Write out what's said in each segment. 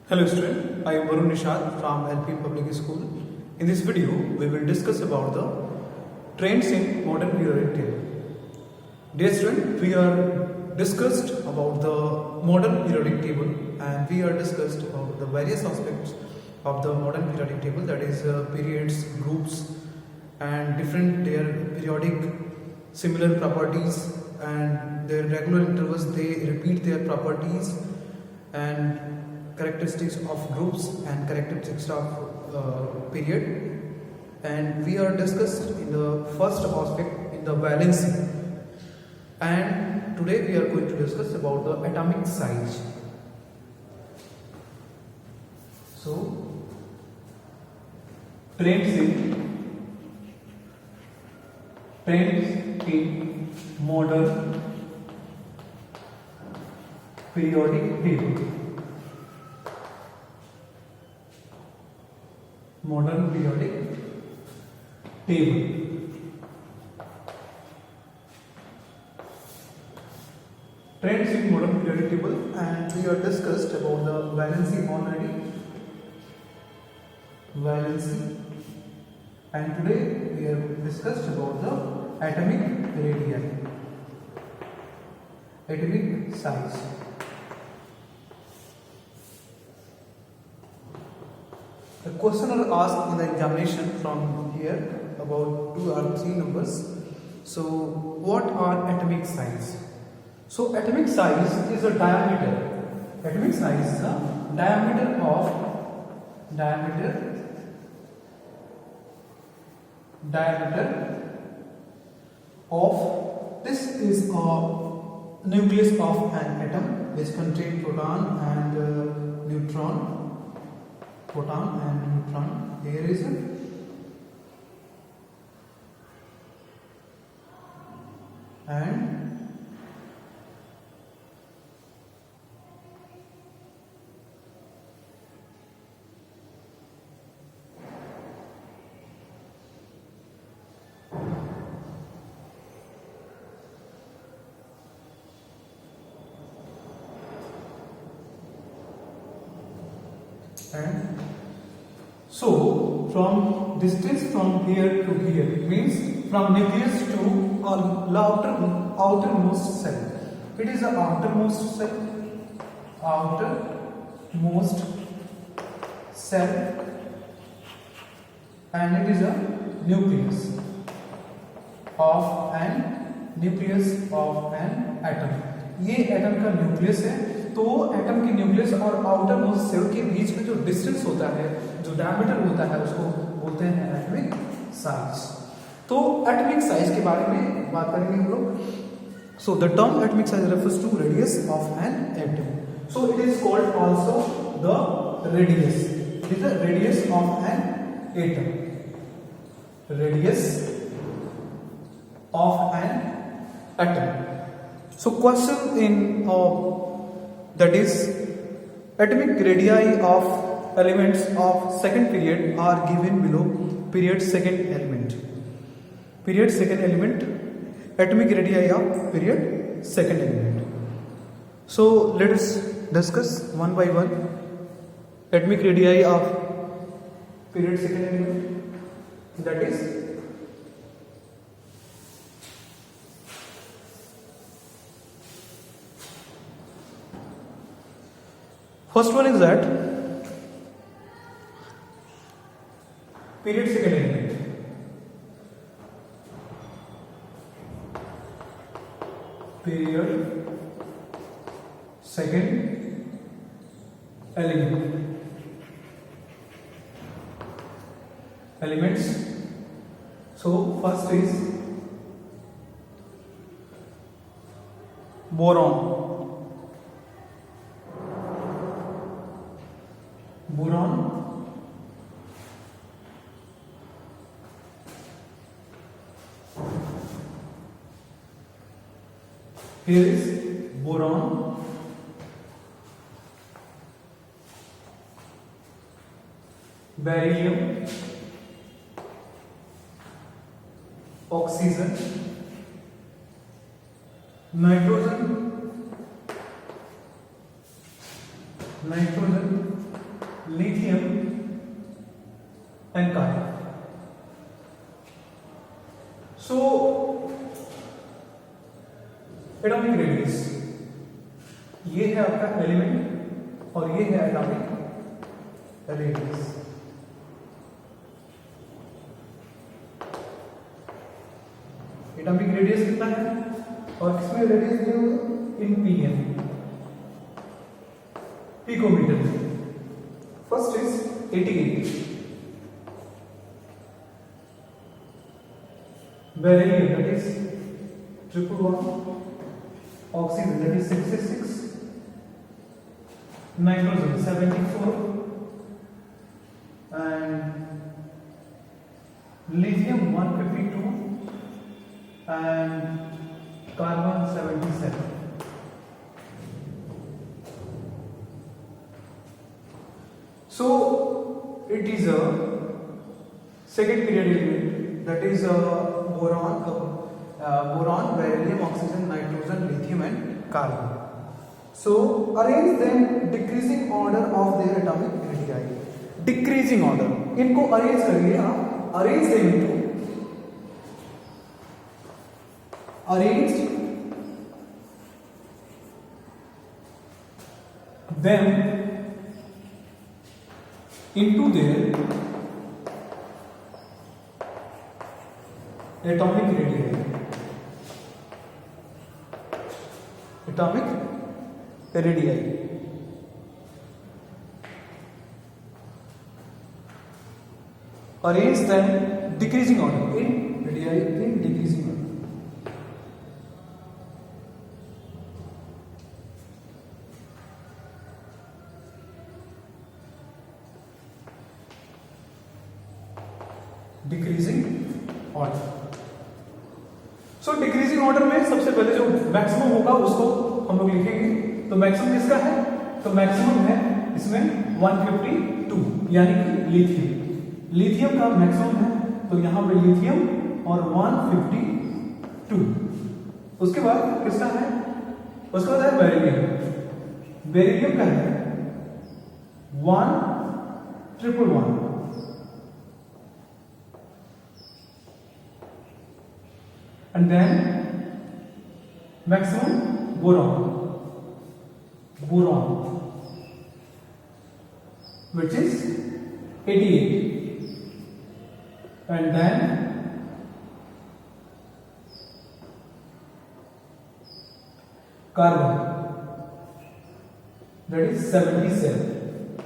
Hello student, I am Varun Nishad from LP Public School. In this video, we will discuss about the trends in modern periodic table. Dear student, we are discussed about the modern periodic table and we are discussed about the various aspects of the modern periodic table, that is periods, groups and different their periodic similar properties and their regular intervals, they repeat their properties and characteristics of groups and characteristics of period. And we are discussed in the first aspect in the valency, and today we are going to discuss about the atomic size. So trends in modern periodic table. Modern periodic table. Trends in modern periodic table, and we are discussed about the valency already. Valency, and today we have discussed about the atomic radii, atomic size. The question are asked in the examination from here about 2 or 3 numbers. So, what are atomic size? So, atomic size is a diameter. Atomic size is a diameter of this is a nucleus of an atom which contains proton and neutron. Proton and neutron. Here is it. And so from distance from here to here, it means from nucleus to outermost cell. It is the outermost cell, and it is a nucleus of an atom. ये atom का nucleus है. तो atom के nucleus और outer most shell के बीच में जो distance होता है, जो डायमीटर होता है, उसको बोलते हैं एटॉमिक साइज. तो एटॉमिक साइज के बारे में बात करेंगे हम लोग. So the term atomic size refers to radius of an atom. So it is called also the radius. It is the radius of an atom. Radius of an atom. So question in that is atomic radii of elements of second period are given below. Period second element. Period second element. Atomic radii of period second element. So let us discuss one by one. Atomic radii of period second element. That is first one is that period second element. Period second element. Elements. So first is boron. Boron, here is boron, beryllium, oxygen, nitrogen, atomic radius, ये है आपका element और ये है atomic radius. Atomic radius कितना है और किसमें रेडियस दिया होगा in PM, picometre. First is 88, beryllium that is 111, oxygen that is 66, nitrogen 74 and lithium 152 and carbon 77. So it is a second period element, that is boron, beryllium, oxygen, nitrogen, lithium and carbon. So arrange them decreasing order of their atomic radii. Decreasing order, इनको arrange करिए आप, arrange them into, arrange them into their atomic radii. Atomic radii. Arrange them decreasing order in radii in decreasing order. Decreasing order. So decreasing order में सबसे पहले जो maximum होगा उसको हम लोग लिखेंगे। तो मैक्सिमम किसका है, तो मैक्सिमम है इसमें 152, यानी कि लिथियम, लिथियम का मैक्सिमम है, तो यहां पे लिथियम और 152। उसके बाद किसका है, उसके बाद है बेरिलियम, बेरिलियम का है 111 and then maximum boron, which is 88, and then carbon, that is 77,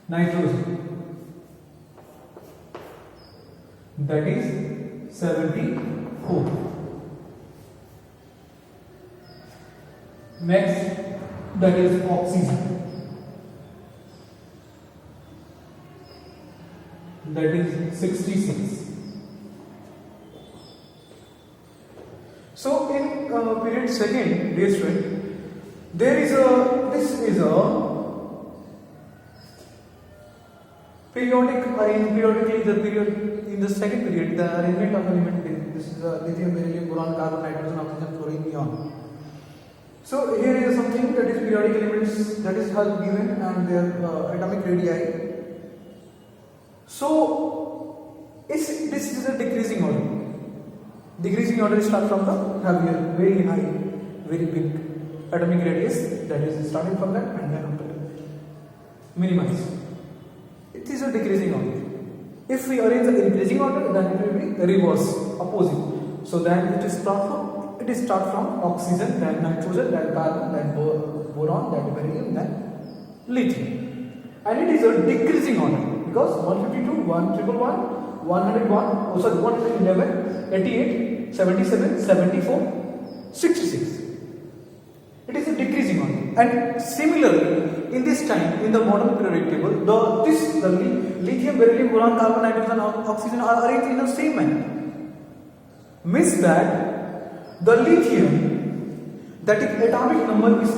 nitrogen, that is 74. Next, that is oxygen, that is 66. So in period second, dear student, there is this is a periodic arrangement. Periodically, the period in the second period, the arrangement of element, this is lithium, beryllium, boron, carbon, nitrogen, oxygen, fluorine, neon. So here is something that is periodic elements that is given and their atomic radii. So this is a decreasing order. Decreasing order starts from the heavier, very high, very big atomic radius, that is starting from that and then after minimize. It is a decreasing order. If we arrange the increasing order, then it will be reverse, opposite. So then it start from oxygen, then nitrogen, then carbon, then boron, then beryllium, then lithium. And it is a decreasing order because 152, 111, 101, 111, 88, 77, 74, 66. It is a decreasing order. And similarly, in this time, in the modern periodic table, the lithium, beryllium, boron, carbon, nitrogen, oxygen are arranged in the same manner. Means that the lithium, that atomic number is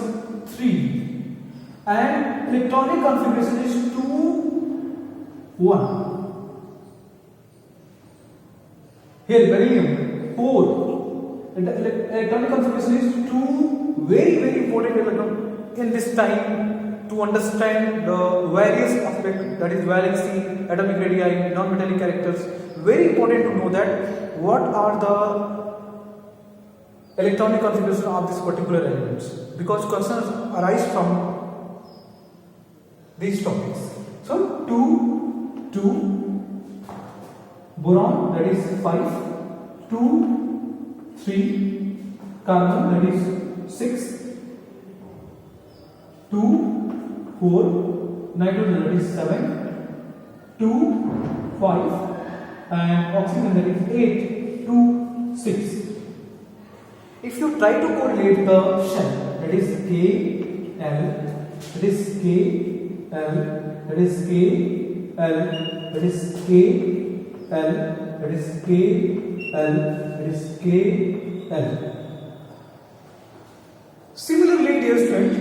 3 and electronic configuration is 2, 1. Here beryllium 4. Electronic configuration is 2, very important electron in this time to understand the various aspects, that is valency, atomic radii, non-metallic characters. Very important to know that what are the electronic configuration of this particular elements, because questions arise from these topics. So 2 boron, that is 5, 2 3 carbon, that is 6, 2 4 nitrogen, that is 7, 2 5 and oxygen, that is 8, 2 6. If you try to correlate the shell, that is K L, that is K L, that is K L, that is K L, that is K L, that is K L. Similarly, dear student,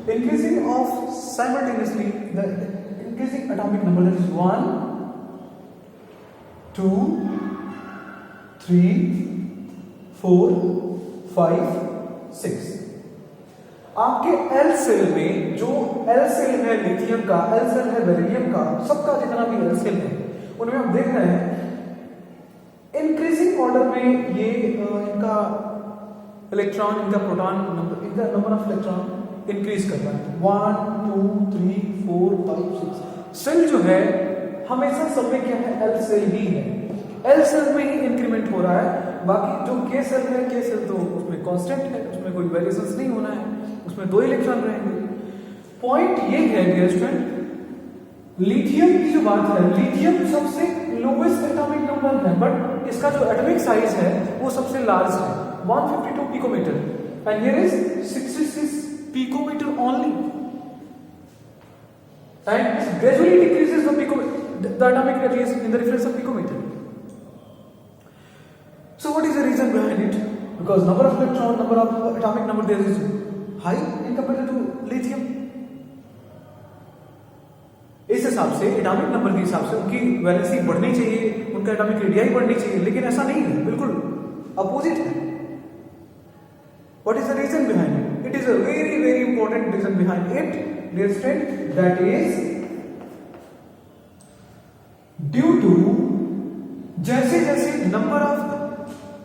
increasing of simultaneously the increasing atomic number, that is 1 2 3 4 5 6. आपके L cell में जो L cell है lithium का, L cell है beryllium का, सबका जितना भी एल सेल है उनमें आप देख रहे हैं इंक्रीजिंग ऑर्डर में ये इनका इलेक्ट्रॉन, इनका प्रोटॉन नंबर, इनका नंबर ऑफ इलेक्ट्रॉन इंक्रीज कर रहा है 1 2 3 4 5 6. सेल जो है हमेशा सब में क्या है, एल सेल ही है, एल सेल में ही इंक्रीमेंट हो रहा है. बाकी जो के सेल है, के सेल तो उसमें कांस्टेंट है, उसमें कोई वेरिएशंस नहीं होना है, उसमें 2 इलेक्ट्रॉन रहेंगे. पॉइंट ये है डियर स्टूडेंट, लिथियम की जो बात है, लिथियम सबसे लोवेस्ट एटॉमिक नंबर है, बट इसका जो एटॉमिक साइज है वो सबसे लार्ज है, 152 picometer, and here is 66 picometer only, and gradually decreases the atomic radius in the reference of picometer. So what is the reason behind it? Because number of electron, number of atomic number there is high in comparison to lithium. इस हिसाब से atomic number के हिसाब से उनकी valency बढ़नी चाहिए, उनका एटॉमिक रेडियाई बढ़नी चाहिए, लेकिन ऐसा नहीं है, बिल्कुल अपोजिट है. What is the reason behind it? It is a very very important reason behind it, dear student, that is due to जैसे जैसे नंबर ऑफ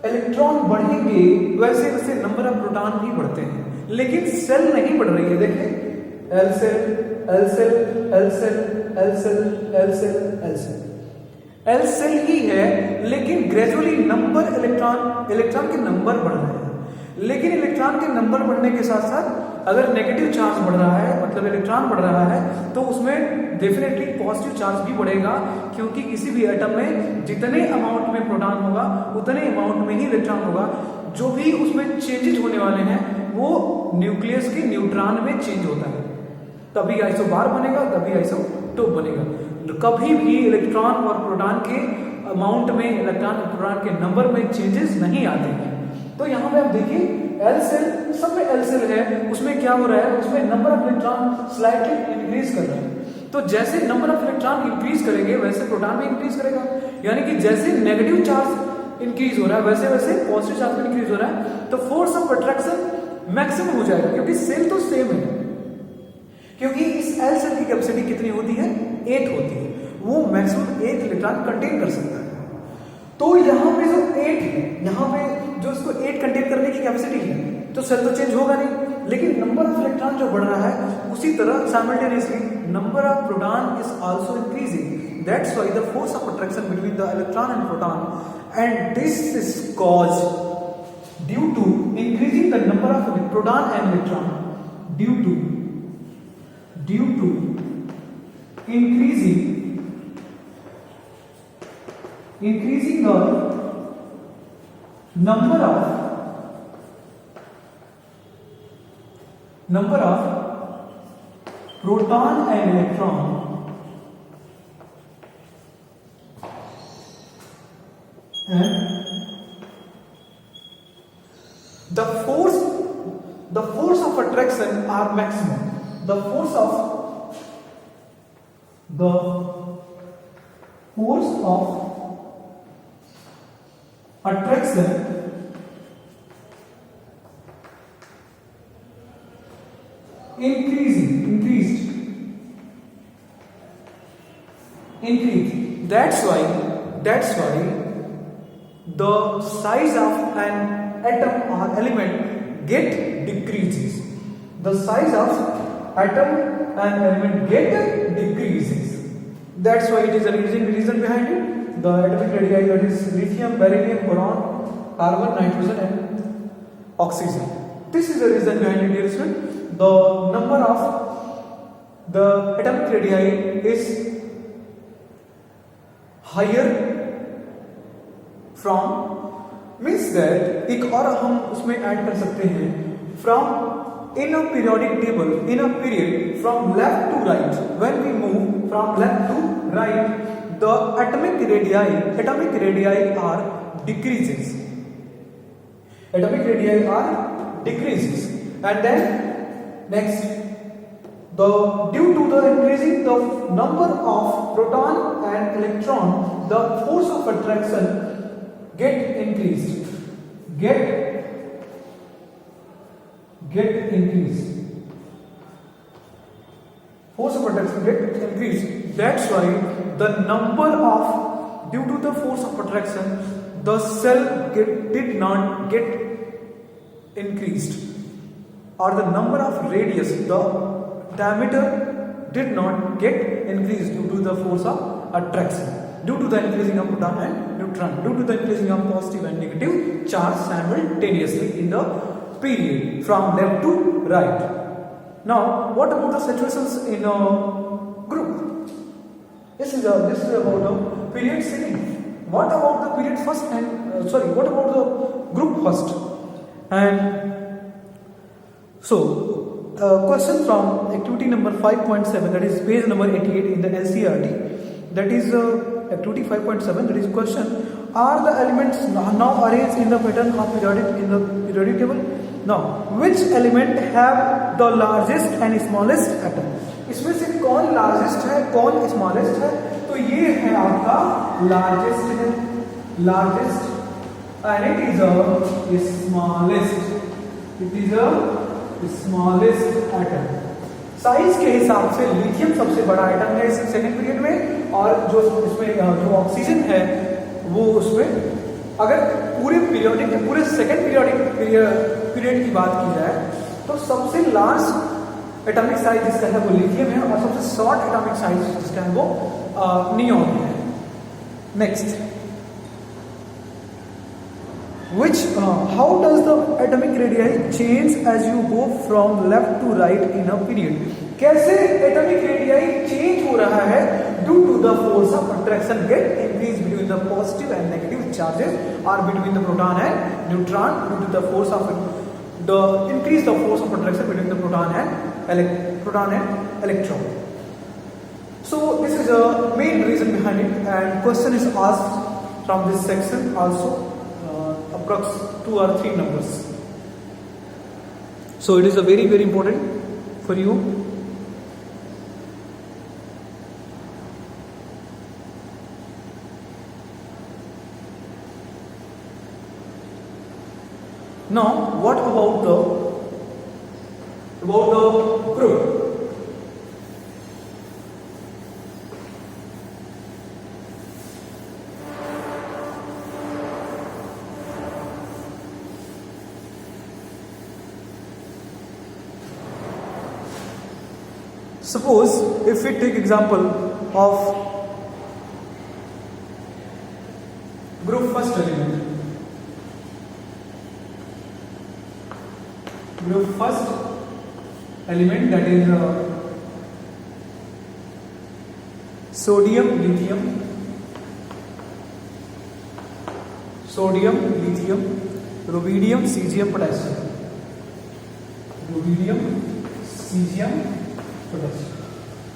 इलेक्ट्रॉन बढ़ेंगे वैसे वैसे नंबर ऑफ प्रोटॉन भी बढ़ते हैं, लेकिन सेल नहीं बढ़ रही है. देखिए L shell L shell L shell L shell L shell L shell, L shell ही है, लेकिन ग्रेजुअली नंबर इलेक्ट्रॉन के नंबर बढ़ रहे हैं. लेकिन इलेक्ट्रॉन के नंबर बढ़ने के साथ साथ अगर नेगेटिव चार्ज बढ़ रहा है, मतलब इलेक्ट्रॉन बढ़ रहा है, तो उसमें डेफिनेटली पॉजिटिव चार्ज भी बढ़ेगा, क्योंकि किसी भी एटम में जितने अमाउंट में प्रोटॉन होगा उतने अमाउंट में ही इलेक्ट्रॉन होगा. जो भी उसमें चेंजेज होने वाले हैं वो न्यूक्लियस के न्यूट्रॉन में चेंज होता है, कभी आइसोबार बनेगा, कभी आइसोटोप बनेगा. कभी भी इलेक्ट्रॉन और प्रोटॉन के अमाउंट में, इलेक्ट्रॉन और प्रोटॉन के नंबर में चेंजेस नहीं आते हैं. तो यहाँ पे आप देखिए एल सेल, सब में एल सेल है, उसमें क्या हो रहा है, उसमें number of electron slightly increase कर रहा है. तो जैसे नंबर ऑफ इलेक्ट्रॉन इंक्रीज करेंगे वैसे प्रोटॉन भी इंक्रीज करेगा, यानी कि जैसे नेगेटिव चार्ज इंक्रीज हो रहा है वैसे वैसे पॉजिटिव चार्ज भी इंक्रीज हो रहा है. तो फोर्स ऑफ अट्रैक्शन मैक्सिमम हो जाएगा, क्योंकि सेल तो सेम है, क्योंकि इस एल सेल की कैपेसिटी कितनी होती है, 8 होती है, वो मैक्सिमम 8 इलेक्ट्रॉन कंटेन कर सकता है. तो यहाँ पे जो 8 है, यहाँ पे जो इसको 8 कंटेन करने की कैपेसिटी है, तो सेल तो चेंज होगा नहीं, लेकिन नंबर ऑफ इलेक्ट्रॉन जो बढ़ रहा है उसी तरह simultaneously number of proton is also increasing. That's why the force of attraction between the electron and proton, and this is caused due to increasing the number of proton and electron, due to increasing the number of proton and electron and the force of attraction are maximum. The force of attraction increased. That's why the size of an atom or element get decreases. The size of atom and element get decreases. That's why it is a reason behind it. The atomic radii, that is lithium, beryllium, boron, carbon, nitrogen and oxygen. This is the reason behind it, dear student. The number of the atomic radii is higher from, means that एक और हम उसमें add कर सकते हैं from in a periodic table in a period from left to right. When we move from left to right, the atomic radii are decreases. Atomic radii are decreases, and then next, due to the increasing the number of proton and electron, the force of attraction get increased. Force of attraction get increased. That's why the number of, due to the force of attraction, the cell did not get increased, or the number of radius, the diameter did not get increased due to the force of attraction, due to the increasing of proton and neutron, due to the increasing of positive and negative charge simultaneously in the period from left to right. Now, what about the situations in a group? This is about the period second. What about the period first and what about the group first? And so, question from activity number 5.7, that is page number 88 in the NCERT. That is activity 5.7. That is question: are the elements now arranged in the pattern of periodic table? Now, which element have the largest and smallest atom? इसमें से कौन largest है, कौन smallest है? तो ये है आपका largest है, largest, and it is a smallest. It is a smallest atom. Size के हिसाब से लिथियम सबसे बड़ा एटम है इस सेकंड पीरियड में, और जो इसमें जो ऑक्सीजन है वो उसमें, अगर पूरे सेकंड पीरियड की बात की जाए तो सबसे लार्ज एटॉमिक साइज जिसका है वो लिथियम है, और सबसे शॉर्ट एटॉमिक साइज जिसका है वो नियॉन है. Next, how does the atomic radii change as you go from left to right in a period? कैसे एटॉमिक रेडियाई चेंज हो रहा है due to the force of attraction get increase between the positive and negative charges और between the proton and neutron due to the force of the increase the force of attraction between the proton and electron. So this is a main reason behind it, and question is asked from this section also, approx 2 or 3 numbers. So it is a very important for you. Now, what about the group? Suppose if we take example of group first element. Group first element, that is sodium, lithium, rubidium, cesium, potassium,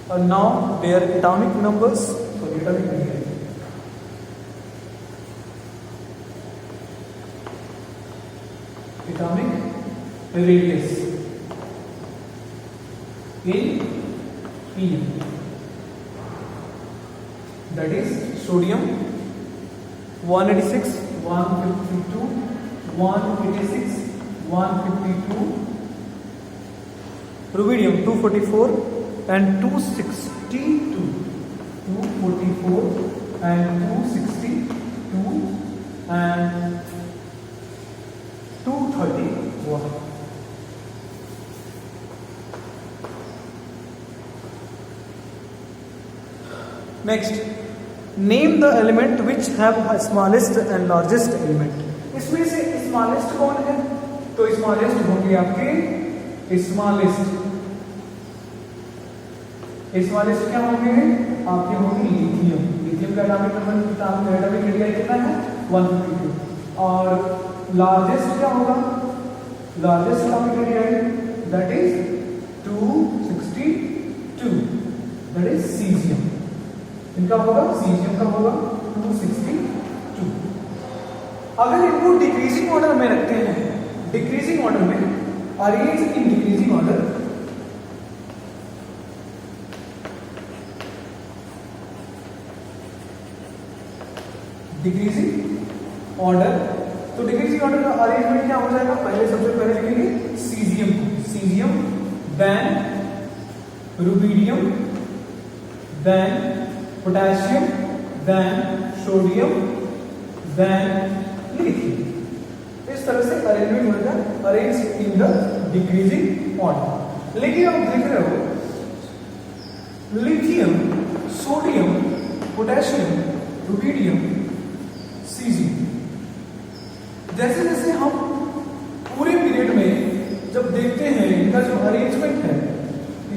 and now their atomic numbers for the atomic radii. Atomic radius in PM, that is sodium 186, 152, 186, 152, rubidium 244 and 262, 244 and 262, and next, name the element which have smallest and largest element. इसमें से smallest कौन है? तो smallest होंगे आपके smallest क्या होंगे आपके? होंगे लिथियम। लिथियम का एटॉमिक रेडियस कितना है? 152। और लार्जेस्ट क्या होगा? Largest atomic radius that is 262, that is caesium. इनका होगा सीजियम का होगा 262। अगर इनको डिक्रीजिंग ऑर्डर में रखते हैं, डिक्रीजिंग ऑर्डर में, arrange in decreasing order, decreasing order, तो डिक्रीजिंग ऑर्डर का अरेंजमेंट क्या हो जाएगा? पहले सबसे पहले लिखेंगे caesium, caesium, then rubidium, then potassium, then sodium, then lithium. इस तरह से अरेंजमेंट हो जाएगा, arrange in the decreasing order. लेकिन आप देख रहे हो lithium, sodium, potassium, rubidium, caesium, जैसे जैसे हम पूरे पीरियड में जब देखते हैं इनका जो अरेंजमेंट है,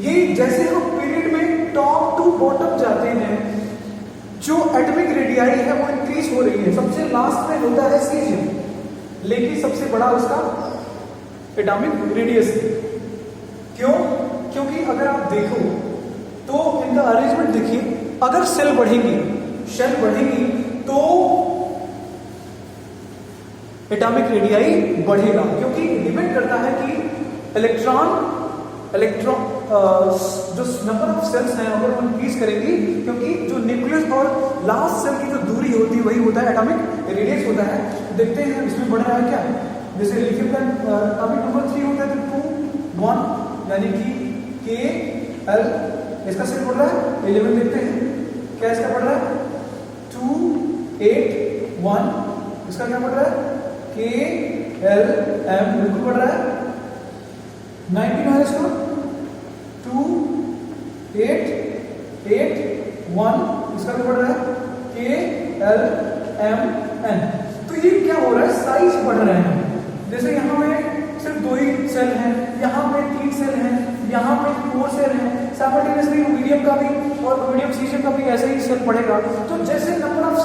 ये जैसे हम पीरियड में टॉप टू बॉटम जाते हैं, जो एटॉमिक रेडियाई है वो इंक्रीज हो रही है। सबसे लास्ट में होता है सीजियम, लेकिन सबसे बड़ा उसका एटॉमिक रेडियस है। क्यों? क्योंकि अगर आप देखो तो इनका अरेंजमेंट देखिए, अगर सेल बढ़ेगी तो एटॉमिक रेडियाई बढ़ेगा, क्योंकि डिपेंड करता है कि इलेक्ट्रॉन जो नंबर ऑफ सेल्स हैं अगर वो इंक्रीज करेंगी, क्योंकि जो न्यूक्लियस और लास्ट सेल की जो दूरी होती है वही होता है एटॉमिक रेडियस होता है। देखते हैं इसमें बढ़ रहा है क्या? जैसे लिथियम का एटॉमिक नंबर 3 होता है तो 2 1 यानी कि KL, इसका सेल बढ़ रहा है 11। देखते हैं क्या इसका बढ़ रहा है? 2 8 1, इसका क्या बढ़ रहा है? KLM, बिल्कुल बढ़ रहा है। 19 है इसका 2 8 8 1, इसका भी बढ़ रहा है KLMN। तो ये क्या हो रहा है? साइज बढ़ रहे हैं। जैसे यहाँ में सिर्फ 2 ही सेल हैं, यहाँ पे 3 सेल हैं, यहाँ पे 4 सेल हैं। साइमल्टेनियसली रुबिडियम का भी और रुबिडियम सीजियम का भी ऐसे ही सेल बढ़ेगा। तो जैसे नंबर ऑफ